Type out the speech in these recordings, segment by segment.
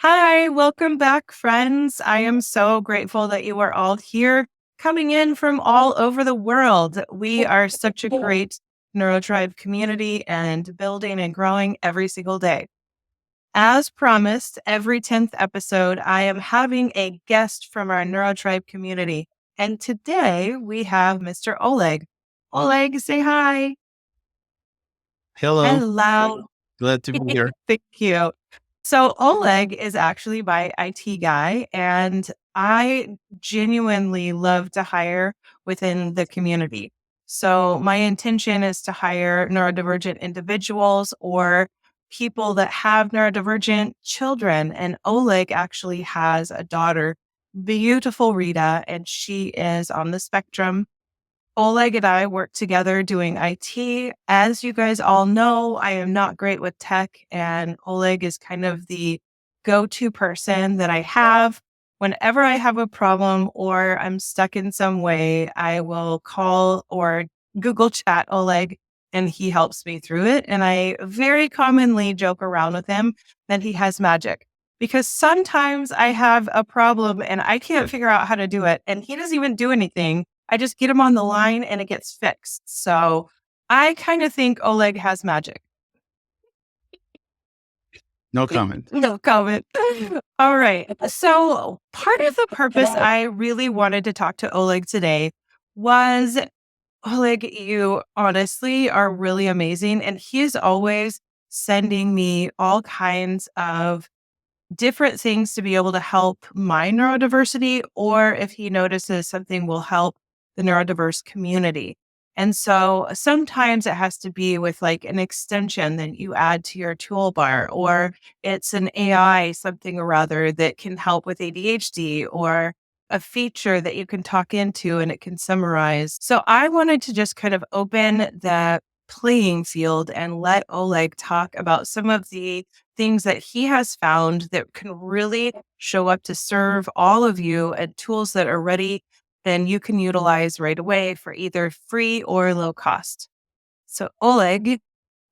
Hi, welcome back, friends. I am so grateful that you are all here, coming in from all over the world. We are such a great NeuroTribe community and building and growing every single day. As promised, every 10th episode, I am having a guest from our NeuroTribe community. And today we have Mr. Oleg. Oleg, say hi. Hello, Hello. glad to be here. Thank you. So Oleg is actually my IT guy, and I genuinely love to hire within the community. So my intention is to hire neurodivergent individuals or people that have neurodivergent children. And Oleg actually has a daughter, beautiful Rita, and she is on the spectrum. Oleg and I work together doing IT. As you guys all know, I am not great with tech, and Oleg is kind of the go-to person that I have. Whenever I have a problem or I'm stuck in some way, I will call or Google chat Oleg, and he helps me through it. And I very commonly joke around with him that he has magic because sometimes I have a problem and I can't figure out how to do it, and he doesn't even do anything. I just get him on the line and it gets fixed. So I kind of think Oleg has magic. No comment. No comment. All right. So part of the purpose I really wanted to talk to Oleg today was Oleg, you honestly are really amazing. And he is always sending me all kinds of different things to be able to help my neurodiversity, or if he notices something will help the neurodiverse community. And so sometimes it has to be with like an extension that you add to your toolbar, or it's an AI something or other that can help with ADHD, or a feature that you can talk into and it can summarize. So I wanted to just kind of open the playing field and let Oleg talk about some of the things that he has found that can really show up to serve all of you, and tools that are ready and you can utilize right away for either free or low cost. So Oleg,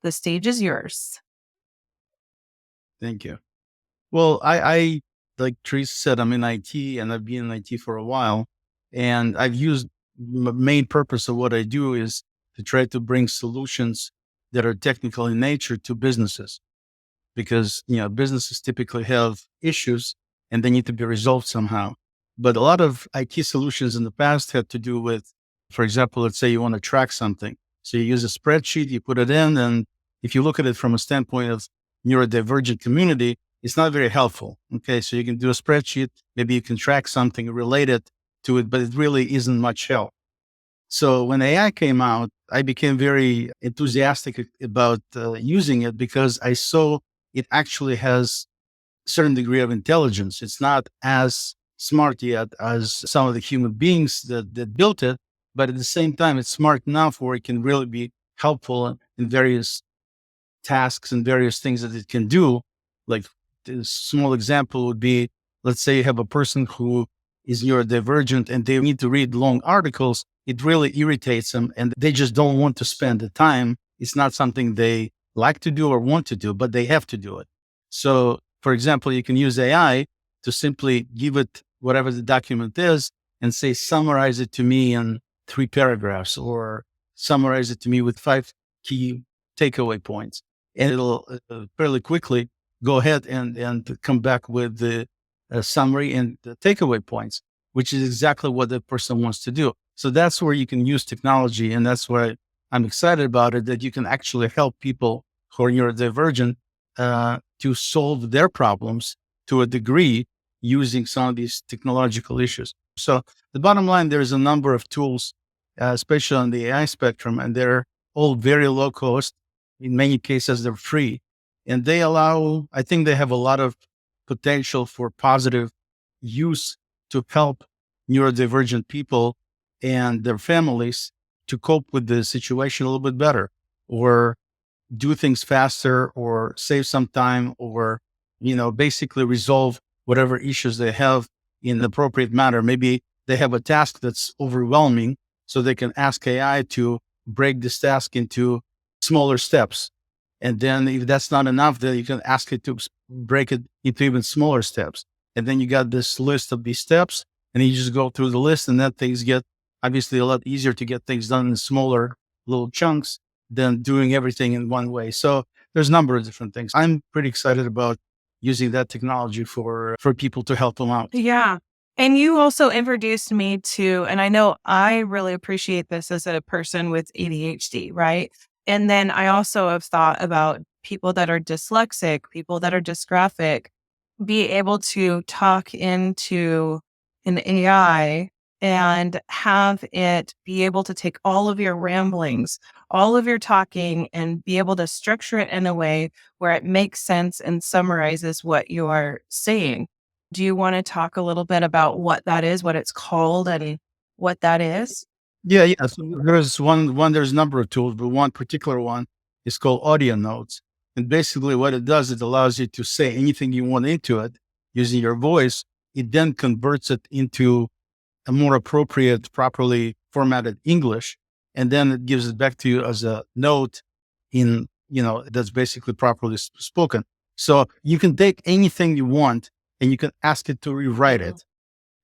the stage is yours. Thank you. Well, I like Theresa said, I'm in IT and I've been in IT for a while. And I've used main purpose of what I do is to try to bring solutions that are technical in nature to businesses because, businesses typically have issues and they need to be resolved somehow. But a lot of IT solutions in the past had to do with, for example, let's say you want to track something. So you use a spreadsheet, you put it in, and if you look at it from a standpoint of neurodivergent community, it's not very helpful. Okay. So you can do a spreadsheet, maybe you can track something related to it, but it really isn't much help. So when AI came out, I became very enthusiastic about using it because I saw it actually has a certain degree of intelligence. It's not as smart yet as some of the human beings that built it, but at the same time, it's smart enough where it can really be helpful in various tasks and various things that it can do. Like a small example would be, let's say you have a person who is neurodivergent and they need to read long articles. It really irritates them and they just don't want to spend the time. It's not something they like to do or want to do, but they have to do it. So, for example, you can use AI to simply give it whatever the document is and say, summarize it to me in 3 paragraphs or summarize it to me with 5 key takeaway points. And it'll fairly quickly go ahead and come back with the summary and the takeaway points, which is exactly what the person wants to do. So that's where you can use technology. And that's why I'm excited about it, that you can actually help people who are neurodivergent to solve their problems to a degree using some of these technological issues. So the bottom line, there's a number of tools, especially on the AI spectrum, and they're all very low cost. In many cases, they're free. And they allow, I think they have a lot of potential for positive use to help neurodivergent people and their families to cope with the situation a little bit better, or do things faster, or save some time, or, basically resolve whatever issues they have in the appropriate manner. Maybe they have a task that's overwhelming, so they can ask AI to break this task into smaller steps. And then if that's not enough, then you can ask it to break it into even smaller steps. And then you got this list of these steps, and you just go through the list, and then things get obviously a lot easier to get things done in smaller little chunks than doing everything in one way. So there's a number of different things. I'm pretty excited about using that technology for people to help them out. Yeah. And you also introduced me to, and I know I really appreciate this as a person with ADHD, right? And then I also have thought about people that are dyslexic, people that are dysgraphic, be able to talk into an AI and have it be able to take all of your ramblings, all of your talking, and be able to structure it in a way where it makes sense and summarizes what you are saying. Do you want to talk a little bit about what that is, what it's called, and what that is? Yeah, yeah. So there's a number of tools, but one particular one is called audio notes. And basically what it does, it allows you to say anything you want into it using your voice. It then converts it into a more appropriate, properly formatted English. And then it gives it back to you as a note in, that's basically properly spoken. So you can take anything you want and you can ask it to rewrite Mhm. it,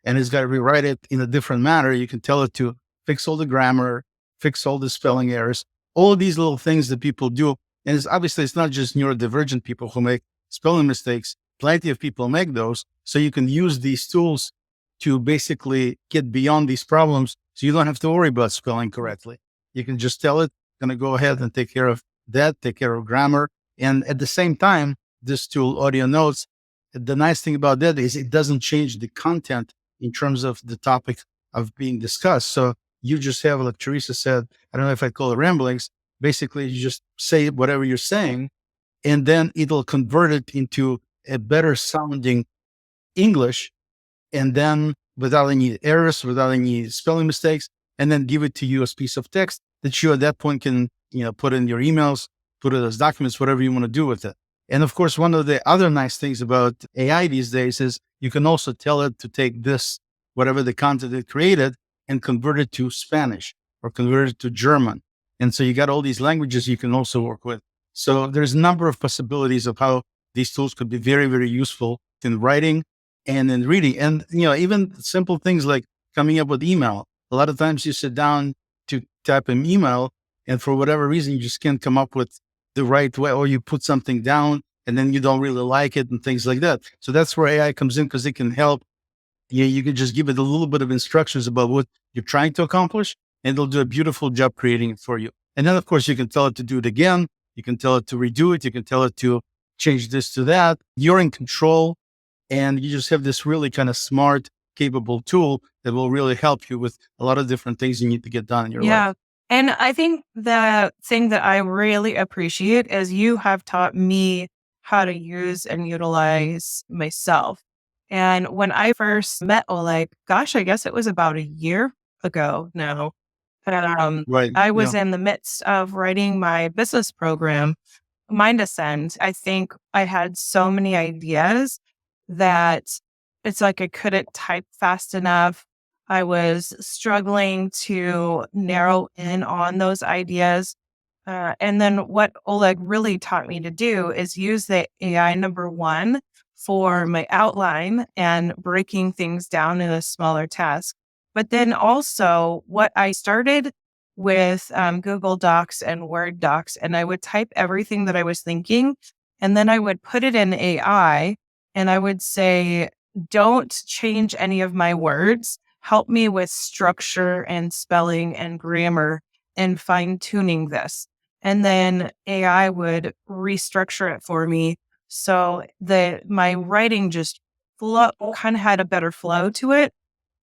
and it's got to rewrite it in a different manner. You can tell it to fix all the grammar, fix all the spelling errors, all of these little things that people do. And it's not just neurodivergent people who make spelling mistakes. Plenty of people make those. So you can use these tools to basically get beyond these problems. So you don't have to worry about spelling correctly. You can just tell it, going to go ahead and take care of that, take care of grammar. And at the same time, this tool, Audio Notes, the nice thing about that is it doesn't change the content in terms of the topic of being discussed. So you just have, like Theresa said, I don't know if I call it ramblings. Basically, you just say whatever you're saying, and then it'll convert it into a better sounding English, and then without any errors, without any spelling mistakes, and then give it to you as piece of text that you at that point can, put in your emails, put it as documents, whatever you want to do with it. And of course, one of the other nice things about AI these days is you can also tell it to take this, whatever the content it created, and convert it to Spanish or convert it to German. And so you got all these languages you can also work with. So there's a number of possibilities of how these tools could be very, very useful in writing and in reading. And, even simple things like coming up with email. A lot of times you sit down to type an email, and for whatever reason, you just can't come up with the right way, or you put something down and then you don't really like it and things like that. So that's where AI comes in, because it can help. You can just give it a little bit of instructions about what you're trying to accomplish, and it'll do a beautiful job creating it for you. And then, of course, you can tell it to do it again. You can tell it to redo it. You can tell it to change this to that. You're in control, and you just have this really kind of smart, capable tool that will really help you with a lot of different things you need to get done in your life. Yeah. And I think the thing that I really appreciate is you have taught me how to use and utilize myself. And when I first met Oleg, gosh, I guess it was about a year ago now. Um, Right. I Yeah. was in the midst of writing my business program, Mind Ascend. I think I had so many ideas that it's like I couldn't type fast enough. I was struggling to narrow in on those ideas. And then what Oleg really taught me to do is use the AI number one for my outline and breaking things down in a smaller task. But then also, what I started with Google Docs and Word Docs, and I would type everything that I was thinking, and then I would put it in AI, and I would say, don't change any of my words. Help me with structure and spelling and grammar and fine tuning this. And then AI would restructure it for me. So my writing just kind of had a better flow to it.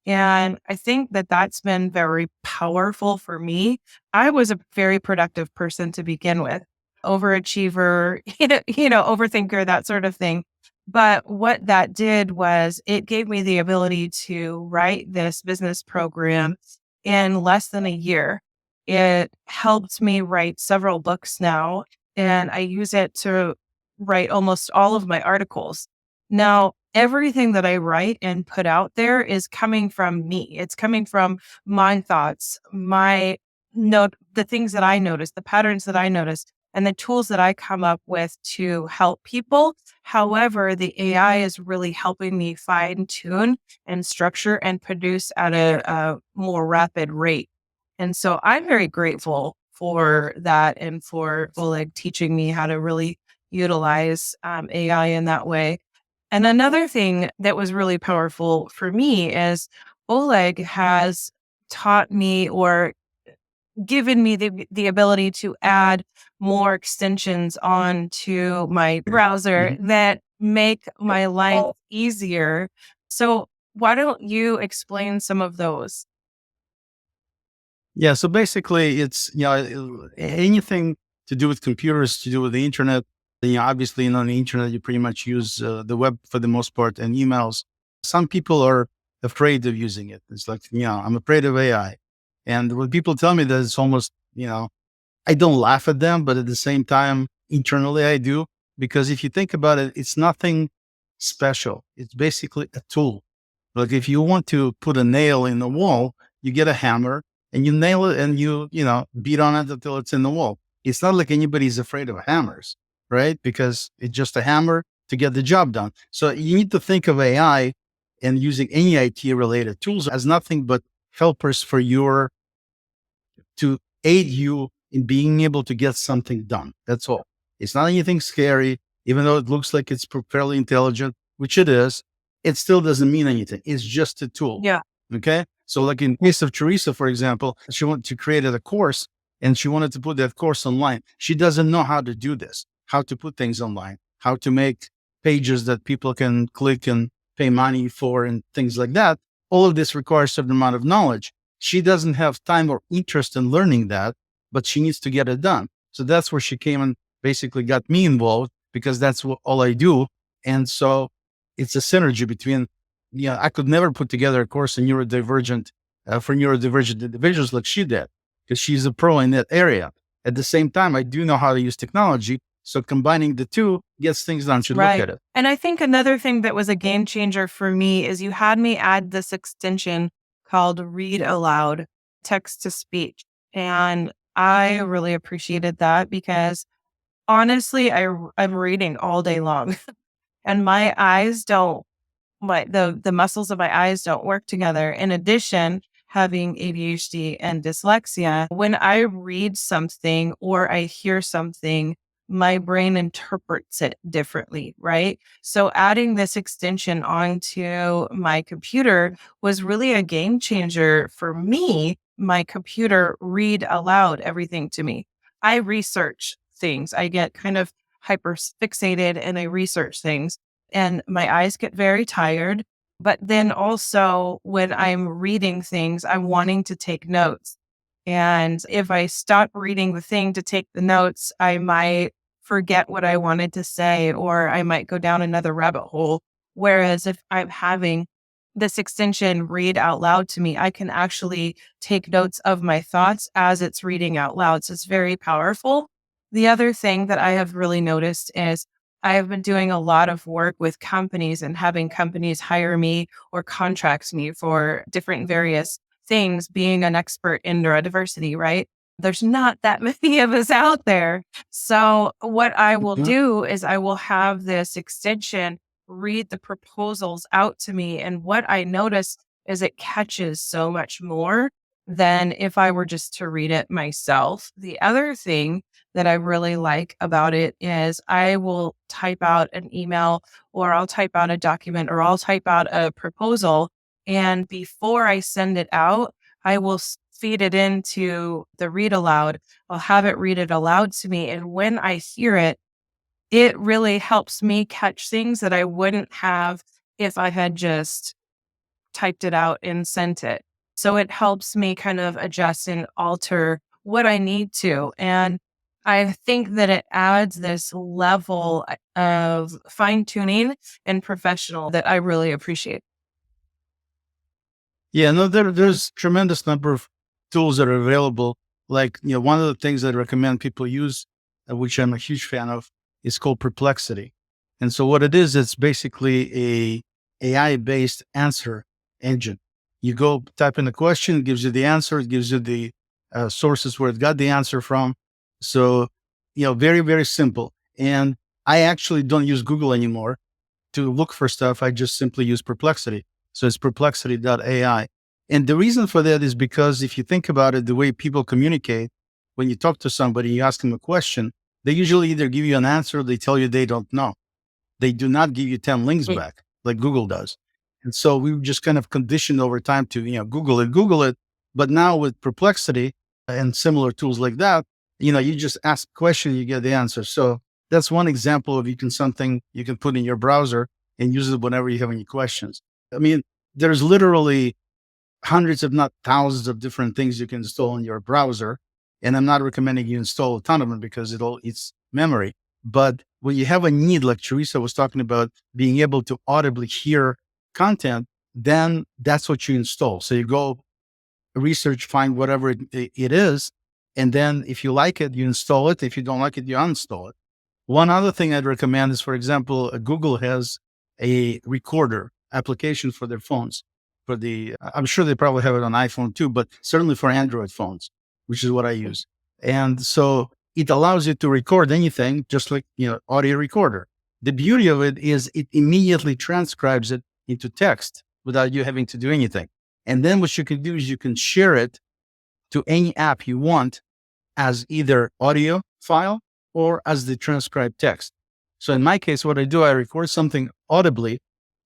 And I think that that's been very powerful for me. I was a very productive person to begin with, overachiever, overthinker, that sort of thing. But what that did was it gave me the ability to write this business program in less than a year. It helped me write several books now, and I use it to write almost all of my articles. Now, everything that I write and put out there is coming from me. It's coming from my thoughts, my note, the things that I notice, the patterns that I notice. and the tools that I come up with to help people. However, the AI is really helping me fine tune and structure and produce at a more rapid rate. And so I'm very grateful for that and for Oleg teaching me how to really utilize AI in that way. And another thing that was really powerful for me is Oleg has taught me or given me the ability to add more extensions onto my browser Mhm. that make my life easier. So why don't you explain some of those? Yeah. So basically, it's anything to do with computers, to do with the internet. Obviously, on the internet, you pretty much use the web for the most part and emails. Some people are afraid of using it. It's like, I'm afraid of AI. And when people tell me that, it's almost, I don't laugh at them, but at the same time, internally I do. Because if you think about it, it's nothing special. It's basically a tool. Like if you want to put a nail in the wall, you get a hammer and you nail it and beat on it until it's in the wall. It's not like anybody's afraid of hammers, right? Because it's just a hammer to get the job done. So you need to think of AI and using any IT related tools as nothing but helpers for your to aid you in being able to get something done. That's all. It's not anything scary, even though it looks like it's fairly intelligent, which it is. It still doesn't mean anything. It's just a tool. Yeah. Okay. So, like in case of Theresa, for example, she wanted to create a course and she wanted to put that course online. She doesn't know how to do this, how to put things online, how to make pages that people can click and pay money for and things like that. All of this requires a certain amount of knowledge. She doesn't have time or interest in learning that, but she needs to get it done. So that's where she came and basically got me involved because that's all I do. And so it's a synergy between, I could never put together a course in neurodivergent for neurodivergent individuals like she did because she's a pro in that area. At the same time, I do know how to use technology. So combining the two gets things done. Should look Right. at it. And I think another thing that was a game changer for me is you had me add this extension called ReadAloud, text to speech. And I really appreciated that because honestly, I'm reading all day long and my eyes don't the muscles of my eyes don't work together. In addition, having ADHD and dyslexia, when I read something or I hear something, my brain interprets it differently, right? So adding this extension onto my computer was really a game changer for me. My computer read aloud everything to me. I research things. I get kind of hyper fixated and I research things and my eyes get very tired. But then also when I'm reading things, I'm wanting to take notes. And if I stop reading the thing to take the notes, I might forget what I wanted to say, or I might go down another rabbit hole. Whereas if I'm having this extension read out loud to me, I can actually take notes of my thoughts as it's reading out loud. So it's very powerful. The other thing that I have really noticed is I have been doing a lot of work with companies and having companies hire me or contracts me for different various things, being an expert in neurodiversity, right? There's not that many of us out there. So, what I will Mhm. do is I will have this extension read the proposals out to me. And what I notice is it catches so much more than if I were just to read it myself. The other thing that I really like about it is I will type out an email or I'll type out a document or I'll type out a proposal. And before I send it out, I will feed it into the read aloud. I'll have it read it aloud to me. And when I hear it, it really helps me catch things that I wouldn't have if I had just typed it out and sent it. So it helps me kind of adjust and alter what I need to. And I think that it adds this level of fine tuning and professional that I really appreciate. Yeah, no, there's tremendous number of tools that are available. Like, one of the things that I recommend people use, which I'm a huge fan of, is called Perplexity. And so what it is, it's basically a AI based answer engine. You go type in a question, it gives you the answer, it gives you the sources where it got the answer from. So very, very simple. And I actually don't use Google anymore to look for stuff. I just simply use Perplexity. So it's perplexity.ai. And the reason for that is because if you think about it, the way people communicate, when you talk to somebody, you ask them a question, they usually either give you an answer or they tell you they don't know. They do not give you 10 links back like Google does. And so we were just kind of conditioned over time to, Google it. But now with Perplexity and similar tools like that, you just ask a question, you get the answer. So that's one example of something you can put in your browser and use it whenever you have any questions. I mean, there's literally hundreds, if not thousands of different things you can install in your browser. And I'm not recommending you install a ton of them because it's memory. But when you have a need, like Theresa was talking about, being able to audibly hear content, then that's what you install. So you go research, find whatever it is. And then if you like it, you install it. If you don't like it, you uninstall it. One other thing I'd recommend is, for example, Google has a recorder application for their phones. I'm sure they probably have it on iPhone too, but certainly for Android phones, which is what I use. And so it allows you to record anything, just like, audio recorder. The beauty of it is it immediately transcribes it into text without you having to do anything. And then what you can do is you can share it to any app you want as either audio file or as the transcribed text. So in my case, what I do, I record something audibly,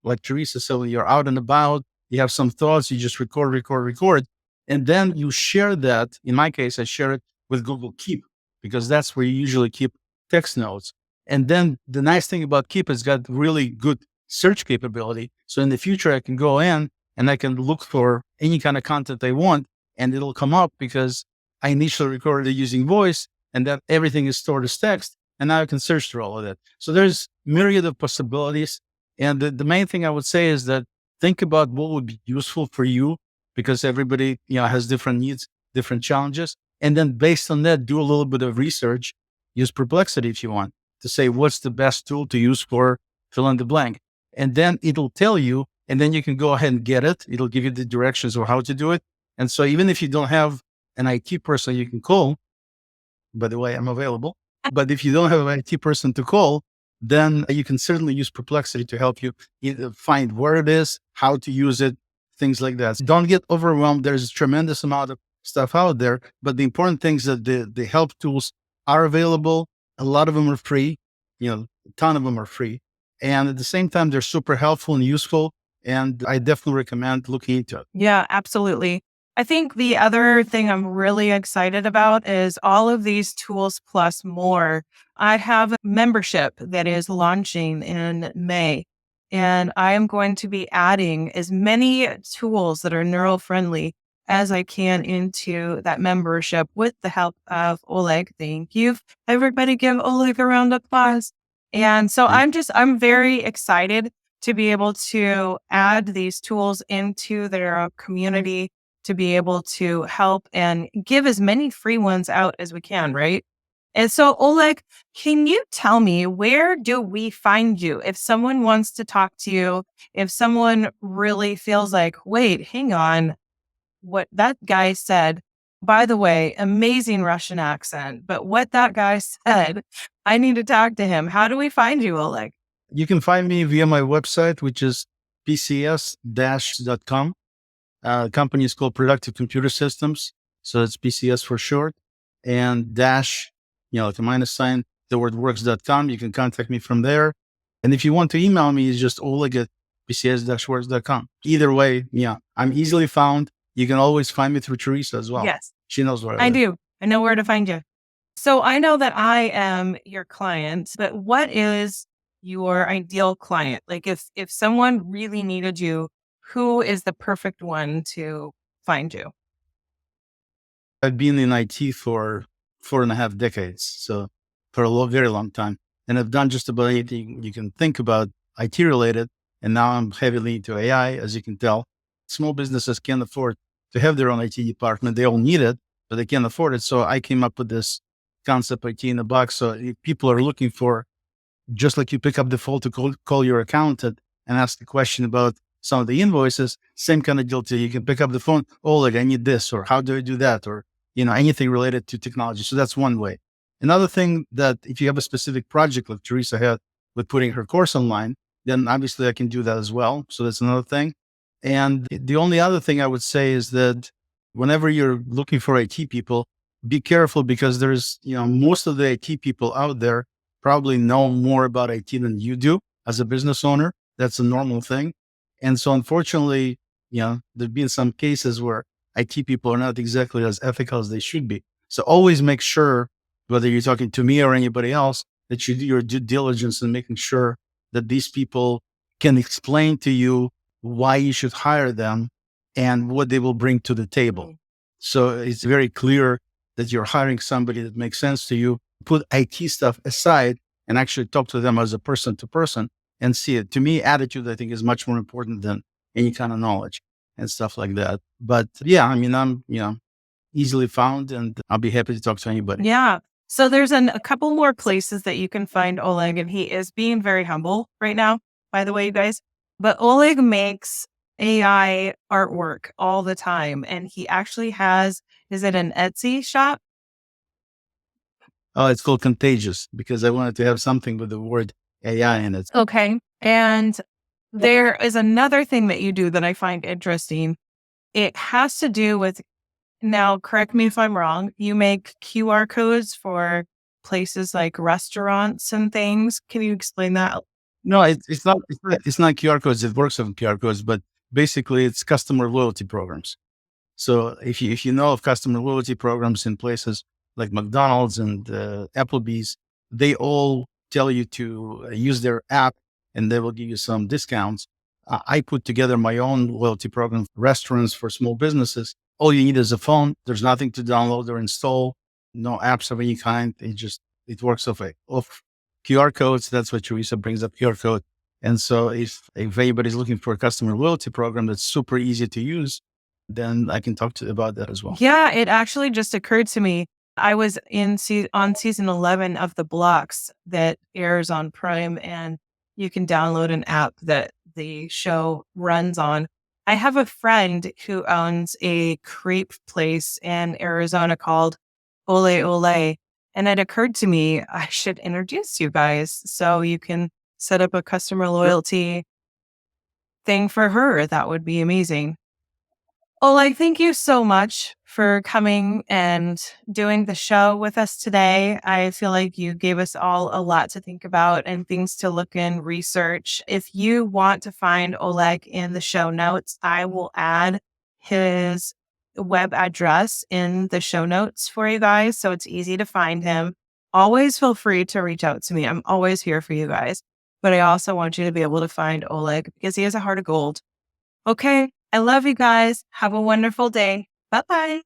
like Theresa said, when you're out and about, you have some thoughts, you just record, and then you share that. In my case, I share it with Google Keep because that's where you usually keep text notes. And then the nice thing about Keep is it's got really good search capability. So in the future, I can go in and I can look for any kind of content I want, and it'll come up because I initially recorded it using voice, and that everything is stored as text. And now I can search through all of that. So there's myriad of possibilities. And the main thing I would say is that think about what would be useful for you, because everybody, has different needs, different challenges. And then based on that, do a little bit of research. Use Perplexity if you want to say what's the best tool to use for fill in the blank. And then it'll tell you, and then you can go ahead and get it. It'll give you the directions of how to do it. And so even if you don't have an IT person you can call, by the way, I'm available. But if you don't have an IT person to call, then you can certainly use Perplexity to help you either find where it is, how to use it, things like that. So don't get overwhelmed. There's a tremendous amount of stuff out there. But the important thing is that the help tools are available. A lot of them are free. A ton of them are free. And at the same time, they're super helpful and useful. And I definitely recommend looking into it. Yeah, absolutely. I think the other thing I'm really excited about is all of these tools plus more. I have a membership that is launching in May, and I am going to be adding as many tools that are neural friendly as I can into that membership with the help of Oleg. Thank you. Everybody give Oleg a round of applause. And so I'm very excited to be able to add these tools into their community, to be able to help and give as many free ones out as we can, right? And so, Oleg, can you tell me, where do we find you? If someone wants to talk to you, if someone really feels like, wait, hang on, what that guy said, by the way, amazing Russian accent, but what that guy said, I need to talk to him. How do we find you, Oleg? You can find me via my website, which is pcs-.com. The company is called Productive Computer Systems. So it's PCS for short. And dash, like a minus sign, the word works.com. You can contact me from there. And if you want to email me, it's just Oleg at pcs-works.com. Either way, I'm easily found. You can always find me through Theresa as well. Yes. She knows where I do. I know where to find you. So I know that I am your client, but what is your ideal client? Like if someone really needed you, who is the perfect one to find you? I've been in IT for 4.5 decades. So for a very long time. And I've done just about anything you can think about IT related. And now I'm heavily into AI, as you can tell. Small businesses can't afford to have their own IT department. They all need it, but they can't afford it. So I came up with this concept, IT in a box. So if people are looking for, just like you pick up the phone to call your accountant and ask the question about some of the invoices, same kind of deal too. You can pick up the phone, oh, like I need this, or how do I do that? Or, anything related to technology. So that's one way. Another thing that if you have a specific project like Theresa had with putting her course online, then obviously I can do that as well. So that's another thing. And the only other thing I would say is that whenever you're looking for IT people, be careful because there's, most of the IT people out there probably know more about IT than you do as a business owner. That's a normal thing. And so unfortunately, there've been some cases where IT people are not exactly as ethical as they should be. So always make sure, whether you're talking to me or anybody else, that you do your due diligence in making sure that these people can explain to you why you should hire them and what they will bring to the table. Mm. So it's very clear that you're hiring somebody that makes sense to you. Put IT stuff aside and actually talk to them as a person to person and see it. To me, attitude, I think, is much more important than any kind of knowledge and stuff like that. But yeah, I mean, I'm, easily found and I'll be happy to talk to anybody. Yeah. So there's a couple more places that you can find Oleg, and he is being very humble right now, by the way, you guys. But Oleg makes AI artwork all the time, and he actually has, is it an Etsy shop? Oh, it's called Contagious because I wanted to have something with the word AI in it. Okay. And there is another thing that you do that I find interesting. It has to do with, now correct me if I'm wrong, you make QR codes for places like restaurants and things. Can you explain that? No, it's not QR codes. It works on QR codes, but basically it's customer loyalty programs. So if you know of customer loyalty programs in places like McDonald's and Applebee's, they all tell you to use their app and they will give you some discounts. I put together my own loyalty program for restaurants, for small businesses. All you need is a phone. There's nothing to download or install, no apps of any kind. It works off QR codes. That's what Teresa brings up, QR code. And so if anybody's looking for a customer loyalty program that's super easy to use, then I can talk to you about that as well. Yeah, it actually just occurred to me. I was on season 11 of The Blocks that airs on Prime, and you can download an app that the show runs on. I have a friend who owns a crepe place in Arizona called Ole Ole. And it occurred to me, I should introduce you guys so you can set up a customer loyalty thing for her. That would be amazing. Oleg, thank you so much for coming and doing the show with us today. I feel like you gave us all a lot to think about and things to look in, research. If you want to find Oleg in the show notes, I will add his web address in the show notes for you guys so it's easy to find him. Always feel free to reach out to me. I'm always here for you guys. But I also want you to be able to find Oleg because he has a heart of gold. Okay. I love you guys. Have a wonderful day. Bye bye.